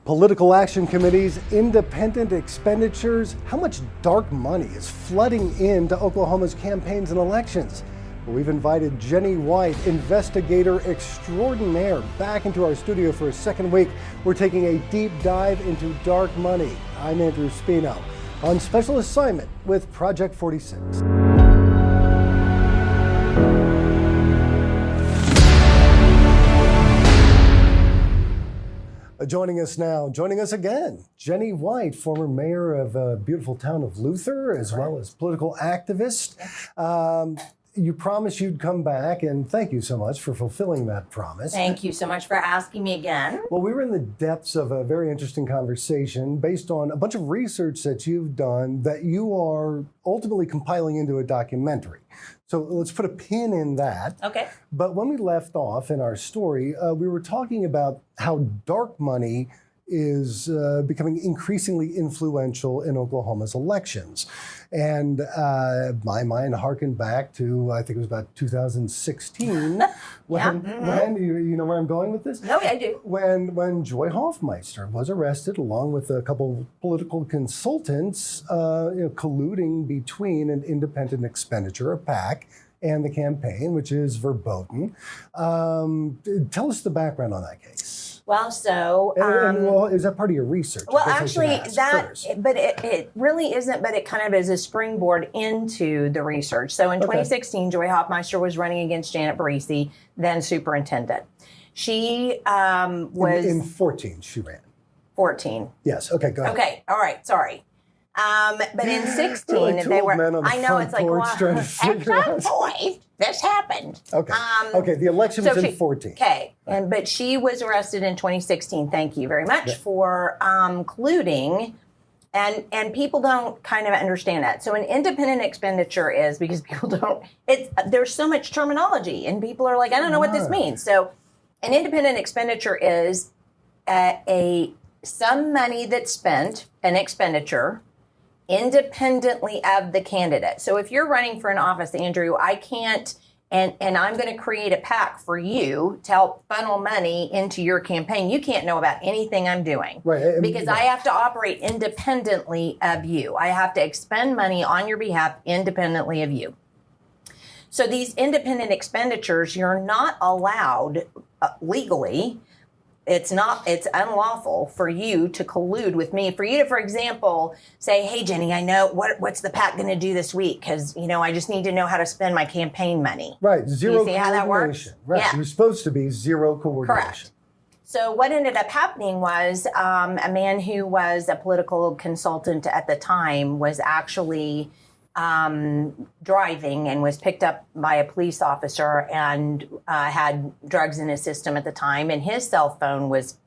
Political action committees, independent expenditures, how much dark money is flooding into Oklahoma's campaigns and elections? Well, we've invited Jenni White, investigator extraordinaire, back into our studio for a second week. We're taking a deep dive into dark money. I'm Andrew Spino, on special assignment with Project 46. Joining us now, joining us again, Jenni White, former mayor of a beautiful town of Luther, as well as political activist. You promised you'd come back, and thank you so much for fulfilling that promise. Thank you so much for asking me again. Well, we were in the depths of a very interesting conversation based on a bunch of research that you've done that you are ultimately compiling into a documentary. So let's put a pin in that. Okay. But when we left off in our story, we were talking about how dark money is becoming increasingly influential in Oklahoma's elections. And my mind harkened back to, I think it was about 2016. When you know where I'm going with this? No, I do. When Joy Hoffmeister was arrested, along with a couple political consultants, colluding between an independent expenditure, a PAC, and the campaign, which is verboten. Tell us the background on that case. Well, so... well, is that part of your research? Well, actually, it really isn't, but it kind of is a springboard into the research. So in 2016, Joy Hoffmeister was running against Janet Barisi, then superintendent. She was... In 14, she ran. 14. Yes, okay, go ahead. Okay, all right, sorry. But in 16, like they were... Men on the I know, front it's like, porch well, trying to at figure some out. point, this happened. Okay, okay, the election was in 14. Okay, but she was arrested in 2016. Thank you very much for colluding. And people don't kind of understand that. So an independent expenditure is, because people don't, there's so much terminology and people are like, I don't know what this means. So an independent expenditure is some money that's spent, an expenditure, independently of the candidate. So if you're running for an office, Andrew, I can't, and I'm going to create a PAC for you to help funnel money into your campaign. You can't know about anything I'm doing. Right. Because I have to operate independently of you. I have to expend money on your behalf independently of you. So these independent expenditures, you're not allowed legally. It's unlawful for you to collude with me. For you to, for example, say, hey, Jenni, I know, what's the PAC going to do this week? Because, I just need to know how to spend my campaign money. Right, zero you see coordination. How that works? Right, Yeah. You're supposed to be zero coordination. Correct. So what ended up happening was a man who was a political consultant at the time was actually driving and was picked up by a police officer and had drugs in his system at the time, and his cell phone was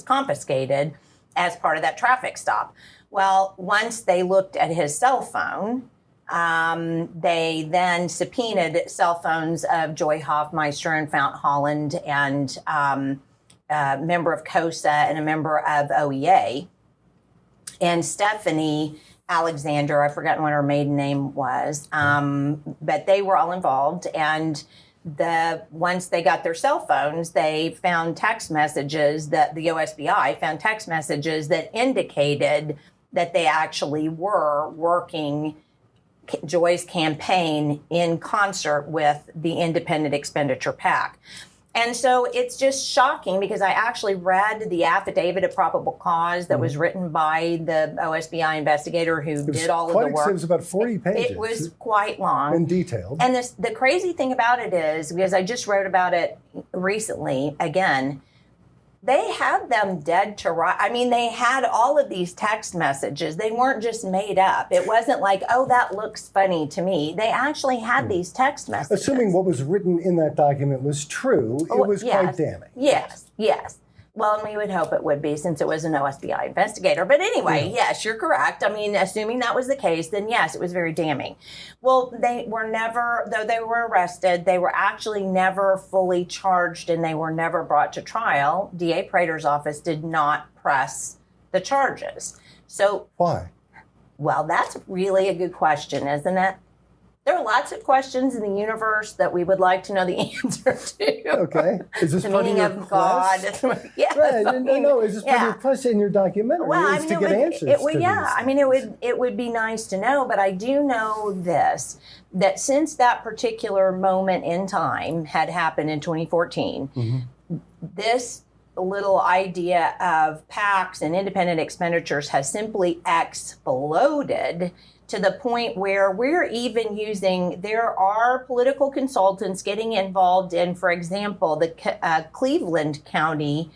confiscated as part of that traffic stop. Well, once they looked at his cell phone, they then subpoenaed cell phones of Joy Hoffmeister and Fount Holland and a member of COSA and a member of OEA. And Stephanie Alexander, I've forgotten what her maiden name was, but they were all involved. And once they got their cell phones, they found text messages that the OSBI found text messages that indicated that they actually were working Joy's campaign in concert with the Independent Expenditure PAC. And so it's just shocking because I actually read the affidavit of probable cause that was written by the OSBI investigator who did all of the work. It was about 40 pages. It was quite long. And detailed. And the crazy thing about it is, because I just wrote about it recently again, they had them dead to rights. I mean, they had all of these text messages. They weren't just made up. It wasn't like, oh, that looks funny to me. They actually had these text messages. Assuming what was written in that document was true, it was quite damning. Yes. Well, and we would hope it would be since it was an OSBI investigator. But anyway, yes, you're correct. I mean, assuming that was the case, then yes, it was very damning. Well, they were never, though they were arrested, they were actually never fully charged and they were never brought to trial. DA Prater's office did not press the charges. So why? Well, that's really a good question, isn't it? There are lots of questions in the universe that we would like to know the answer to. Okay. Is this the part meaning of your of God? quest? Yes, Right. No. Is this part of your quest in your documentary? Well, is to get answers it would, to yeah. these I mean, it would be nice to know, but I do know this, that since that particular moment in time had happened in 2014, this little idea of PACs and independent expenditures has simply exploded to the point where we're even using, there are political consultants getting involved in, for example, the Cleveland County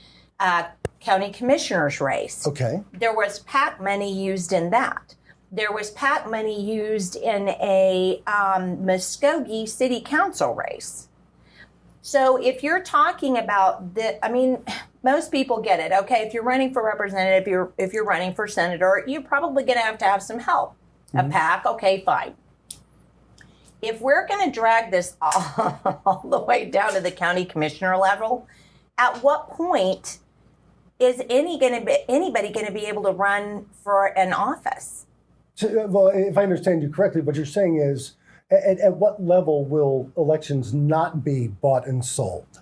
commissioner's race. Okay. There was PAC money used in that. There was PAC money used in a Muskogee City Council race. So if you're talking about the, I mean, most people get it. Okay, if you're running for representative, if you're running for senator, you're probably going to have some help. A PAC, okay, fine. If we're going to drag this all the way down to the county commissioner level, at what point is anybody going to be able to run for an office? So, well, if I understand you correctly, what you're saying is, at what level will elections not be bought and sold?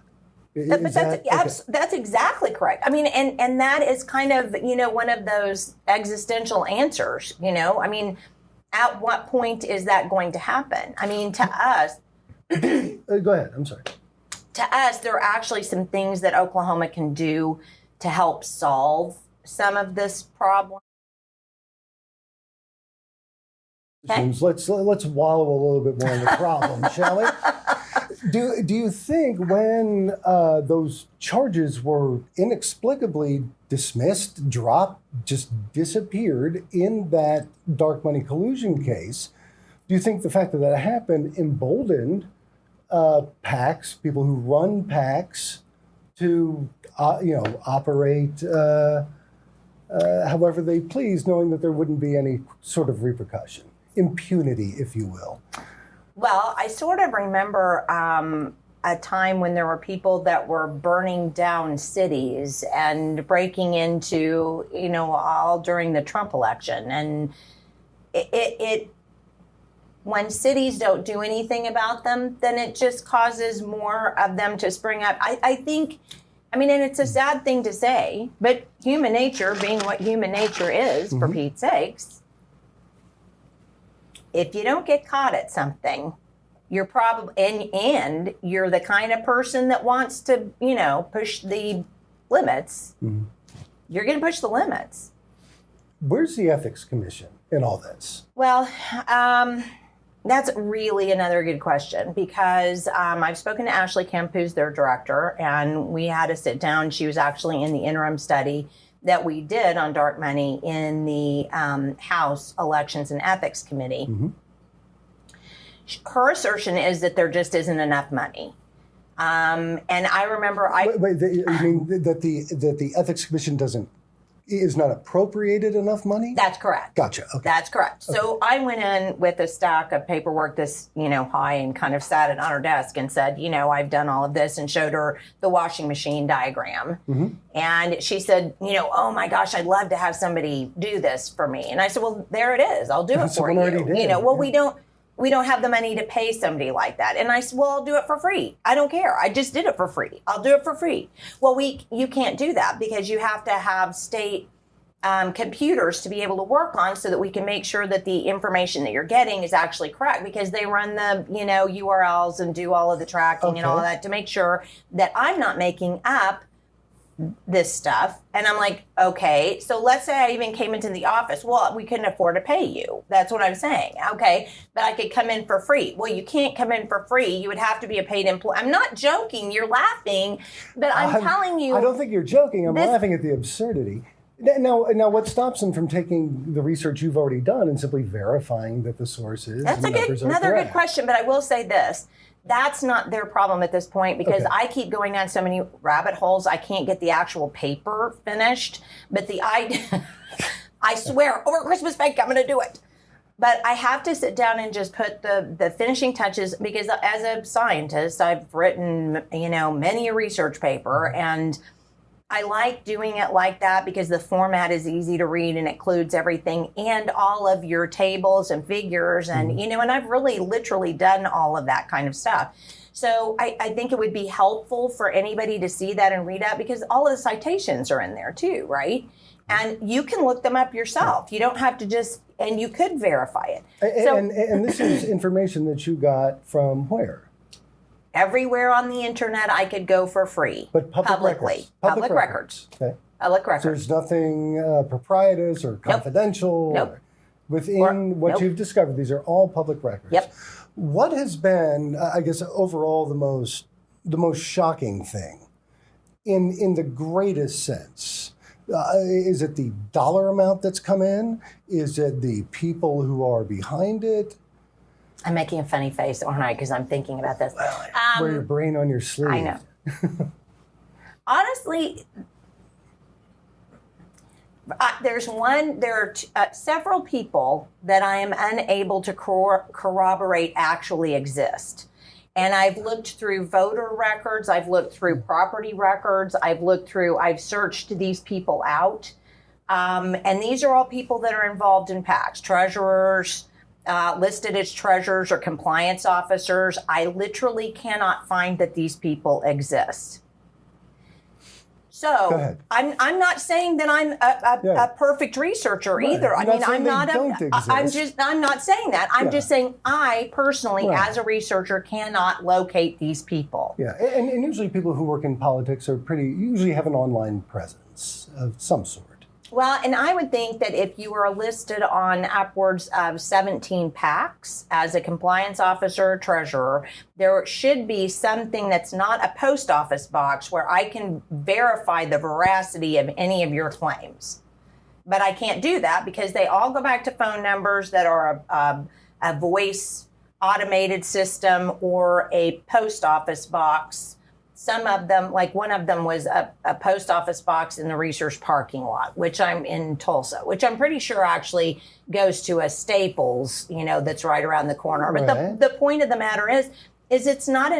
But that's exactly correct. I mean, and that is kind of, one of those existential answers, I mean, at what point is that going to happen? I mean, to us... Go ahead. I'm sorry. To us, there are actually some things that Oklahoma can do to help solve some of this problem. Okay. Let's wallow a little bit more in the problem, shall we? Do you think when those charges were inexplicably dismissed, dropped, just disappeared in that dark money collusion case, do you think the fact that that happened emboldened PACs, people who run PACs, to operate however they please, knowing that there wouldn't be any sort of repercussion, impunity, if you will? Well, I sort of remember a time when there were people that were burning down cities and breaking into, all during the Trump election. And it when cities don't do anything about them, then it just causes more of them to spring up. I think, and it's a sad thing to say, but human nature being what human nature is, for Pete's sakes, if you don't get caught at something, you're probably, and you're the kind of person that wants to, push the limits, you're going to push the limits. Where's the Ethics Commission in all this? Well, that's really another good question, because I've spoken to Ashley Kemp, who's their director, and we had a sit down. She was actually in the interim study that we did on dark money in the House Elections and Ethics Committee. Her assertion is that there just isn't enough money. And I remember you mean that the Ethics Commission is not appropriated enough money? That's correct. Gotcha. Okay. That's correct. Okay. So I went in with a stack of paperwork this, high, and kind of sat it on her desk and said, I've done all of this, and showed her the washing machine diagram. And she said, oh my gosh, I'd love to have somebody do this for me. And I said, well, there it is. I'll do it for you. We don't have the money to pay somebody like that. And I said, well, I'll do it for free. I don't care. I just did it for free. I'll do it for free. Well, you can't do that, because you have to have state computers to be able to work on, so that we can make sure that the information that you're getting is actually correct, because they run the, URLs and do all of the tracking and all of that to make sure that I'm not making up this stuff. And I'm like, okay, so let's say I even came into the office. Well, we couldn't afford to pay you. That's what I'm saying. Okay, but I could come in for free. Well, you can't come in for free. You would have to be a paid employee. I'm not joking. You're laughing, but I'm telling you. I don't think you're joking. I'm laughing at the absurdity. Now, what stops them from taking the research you've already done and simply verifying that the sources? That's another good question. But I will say this. That's not their problem at this point, because I keep going down so many rabbit holes, I can't get the actual paper finished. But I swear, over Christmas break, I'm going to do it. But I have to sit down and just put the finishing touches, because as a scientist, I've written, many a research paper, and I like doing it like that because the format is easy to read and includes everything and all of your tables and figures and, and I've really literally done all of that kind of stuff. So I think it would be helpful for anybody to see that and read up because all of the citations are in there too, right? And you can look them up yourself. You don't have to just, and you could verify it. And this is information that you got from where? Everywhere on the internet I could go for free. But publicly. Public records. Okay. Public records. So there's nothing proprietous or confidential within what you've discovered. These are all public records. Yep. What has been, I guess, overall the most shocking thing in the greatest sense? Is it the dollar amount that's come in? Is it the people who are behind it? I'm making a funny face, aren't I? Because I'm thinking about this. Wear your brain on your sleeve. I know. Honestly, there are several people that I am unable to corroborate actually exist. And I've looked through voter records, I've looked through property records, I've searched these people out. And these are all people that are involved in PACs, treasurers, listed as treasurers or compliance officers. I literally cannot find that these people exist. So I'm not saying that I'm a perfect researcher either. I mean, I'm not saying that. I'm just saying I personally, as a researcher, cannot locate these people. Yeah, and usually people who work in politics usually have an online presence of some sort. Well, and I would think that if you were listed on upwards of 17 PACs as a compliance officer or treasurer, there should be something that's not a post office box where I can verify the veracity of any of your claims. But I can't do that because they all go back to phone numbers that are a voice automated system or a post office box. Some of them, like one of them was a post office box in the Research parking lot, which I'm in Tulsa, which I'm pretty sure actually goes to a Staples, that's right around the corner. But the point of the matter is it's not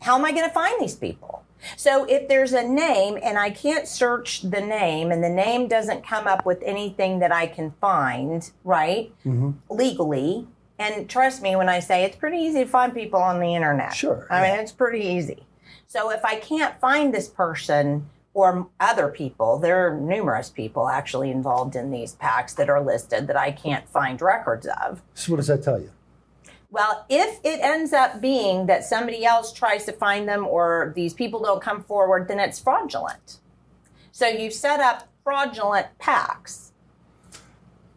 how am I going to find these people? So if there's a name and I can't search the name and the name doesn't come up with anything that I can find, right, legally, and trust me when I say it's pretty easy to find people on the internet. Sure. I mean, it's pretty easy. So if I can't find this person or other people, there are numerous people actually involved in these PACs that are listed that I can't find records of. So what does that tell you? Well, if it ends up being that somebody else tries to find them or these people don't come forward, then it's fraudulent. So you set up fraudulent PACs.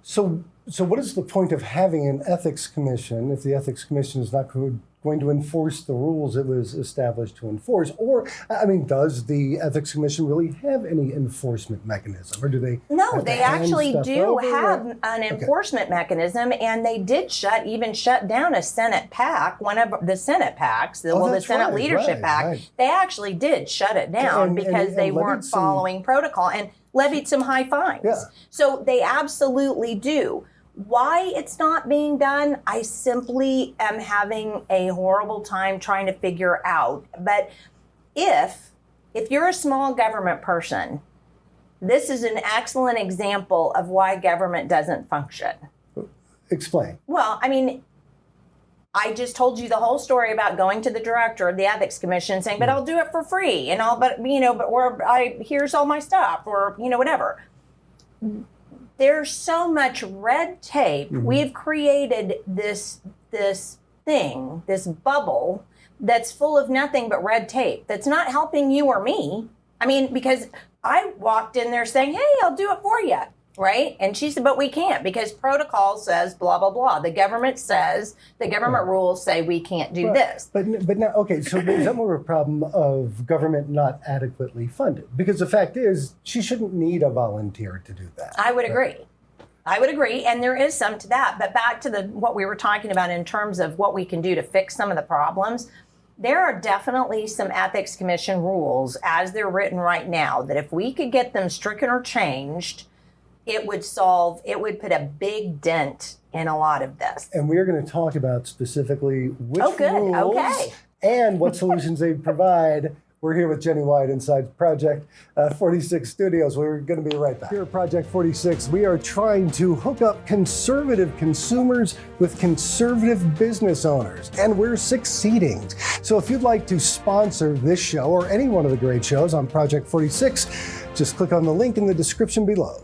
So what is the point of having an ethics commission if the ethics commission is not going to enforce the rules it was established to enforce? Or, I mean, does the ethics commission really have any enforcement mechanism? Or do they? No, they actually do have an enforcement mechanism, and they did shut down a Senate PAC, one of the Senate PACs, the Senate Leadership PAC. They actually did shut it down because they weren't following protocol and levied some high fines. Yeah. So they absolutely do. Why it's not being done, I simply am having a horrible time trying to figure out. But if you're a small government person, this is an excellent example of why government doesn't function. Explain. Well, I mean, I just told you the whole story about going to the director of the ethics commission saying, but I'll do it for free and here's all my stuff or, whatever. There's so much red tape. We've created this thing, this bubble that's full of nothing but red tape that's not helping you or me. I mean, because I walked in there saying, hey, I'll do it for you, right? And she said, but we can't because protocol says blah, blah, blah. The government rules say we can't do this. But now, okay, so is that more of a problem of government not adequately funded? Because the fact is, she shouldn't need a volunteer to do that. I would agree. And there is some to that. But back to what we were talking about in terms of what we can do to fix some of the problems, there are definitely some ethics commission rules as they're written right now that if we could get them stricken or changed, it would put a big dent in a lot of this. And we're going to talk about specifically which rules and what solutions they provide We're here with Jenni White inside Project 46 Studios. We're going to be right back. Here at Project 46, we are trying to hook up conservative consumers with conservative business owners, and we're succeeding. So if you'd like to sponsor this show or any one of the great shows on Project 46, just click on the link in the description below.